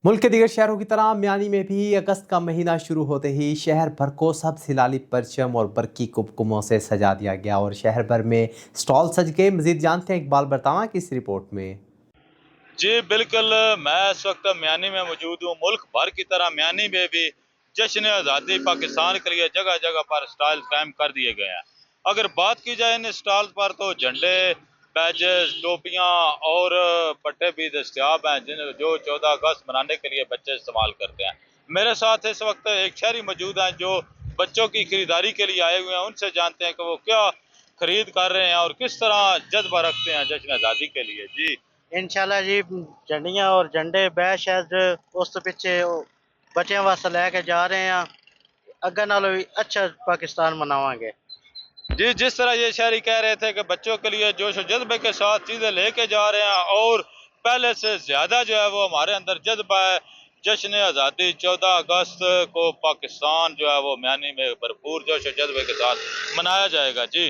मुल्क के दीगर शहरों की तरह म्यानी में भी अगस्त का महीना शुरू होते ही शहर भर को सब्ज हिलाली परचम और बरकी कुमकुमों से सजा दिया गया और शहर भर में स्टॉल सज गए। मजीद जानते हैं इकबाल बरतावा की इस रिपोर्ट में। जी बिल्कुल, मैं इस वक्त म्यानी में मौजूद हूँ। मुल्क भर की तरह म्यानी में भी जश्न आज़ादी पाकिस्तान के लिए जगह जगह पर स्टॉल कायम कर दिए गए हैं। अगर बात की जाए इन स्टॉल पर तो झंडे, बैजेस, टोपियाँ और पट्टे भी दस्तियाब हैं जो 14 अगस्त मनाने के लिए बच्चे इस्तेमाल करते हैं। मेरे साथ इस वक्त एक शहरी मौजूद हैं जो बच्चों की खरीदारी के लिए आए हुए हैं। उनसे जानते हैं कि वो क्या खरीद कर रहे हैं और किस तरह जज्बा रखते हैं जश्न आज़ादी के लिए। जी इंशाल्लाह जी, झंडियां और झंडे बैश शायद उस पिछे बच्चों वास्ते लेके जा रहे हैं। अगर नालों भी अच्छा पाकिस्तान मनावांगे। जी, जिस तरह ये शहरी कह रहे थे कि बच्चों के लिए जोश और जज्बे के साथ चीज़ें लेके जा रहे हैं और पहले से ज़्यादा जो है वो हमारे अंदर जज्बा है। जश्न आज़ादी 14 अगस्त को पाकिस्तान जो है वो म्यानी में भरपूर जोश और जज्बे के साथ मनाया जाएगा। जी